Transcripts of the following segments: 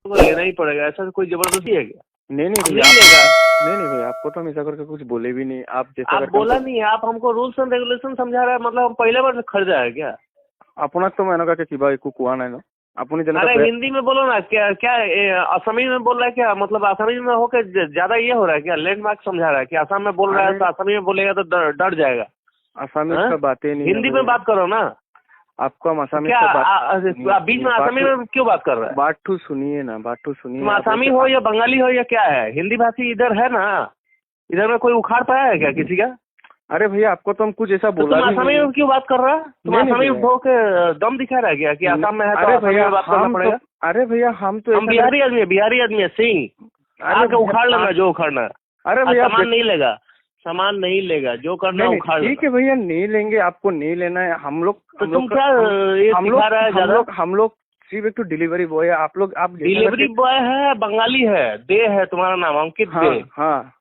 को लेना ही पड़ेगा, ऐसा कोई जबरदस्ती है क्या? नहीं नहीं नहीं भैया, लेगा। नहीं भैया, आपको तो हम ऐसा करके कुछ बोले भी नहीं। आप जैसा आप करके बोला नहीं, आप हमको रूल्स एंड रेगुलेशन समझा रहे हैं, मतलब हम पहले बार खरीदा है क्या? अपना तो मैंने कहा कि भाई कुआ नहीं ना अपनी जन अरे हिंदी में बोलो ना, क्या क्या असमी में बोल रहा है क्या? मतलब असमी में होकर ज्यादा ये हो रहा है क्या? लैंडमार्क समझा रहा है कि असम में बोल रहा है तो असमी में बोलेगा तो डर जाएगा। आसामी का बातें नहीं हिंदी में बात करो ना। आपको हम आसामी क्या से बात बीच में असमी में क्यों बात कर रहा है? बात ठू सुनिए ना, बात ठू सुनिए। तुम आसामी हो या बंगाली हो या क्या है? हिंदी भाषी इधर है ना, इधर में कोई उखाड़ पाया है क्या किसी का? अरे भैया, आपको तो हम कुछ ऐसा तो बोला तुम भी आसामी नहीं। में क्यों बात कर रहा है? तुम आसामी में हो के दम दिखा रहा है क्या कि आसाम में है तो आसामी में बात करना पड़ेगा? अरे भैया, हम बिहारी आदमी है, बिहारी आदमी है सिंह। आके उखाड़ लेना जो उखाड़ना है। अरे भैया, सामान नहीं लेगा, सामान नहीं लेगा, जो करना उखाड़ लेना। ठीक है भैया, नहीं लेंगे, आपको नहीं लेना है। हम लोग तो तुम क्या ये सिखा रहा है ज्यादा? हम लोग सिर्फ एक तो डिलीवरी बॉय है। आप डिलीवरी बॉय है, बंगाली है, दे है तुम्हारा नाम अंकित दे। हाँ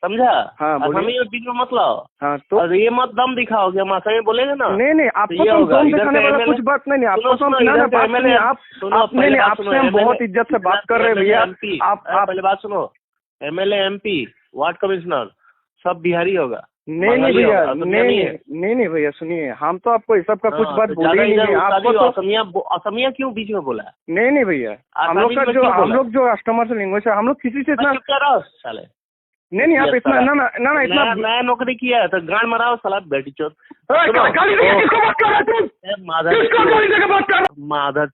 समझा? हाँ, असमी में बीच में मत लाओ। हाँ, तो और ये मत दम दिखाओ कि हम असमी बोलेंगे ना। नहीं, आपको तो दम दिखाने वाला कुछ बात नहीं। आपको तो आपसे हम बहुत इज्जत से बात कर रहे हैं भैया। आप पहले बात सुनो। MLA MP वार्ड कमिश्नर सब बिहारी होगा। नहीं भैया, नहीं भैया, सुनिए, हम तो आपको इस सब का कुछ बात बोले ही नहीं। आपको तो असमिया क्यों बीच में बोला? नहीं भैया, हम लोग जो कस्टमर से लैंग्वेज है, हम लोग किसी से इतना साले नहीं, आप इतना ना इतना नया नौकरी किया है तो गांड मराओ साला बेटी चोद। माधर चोद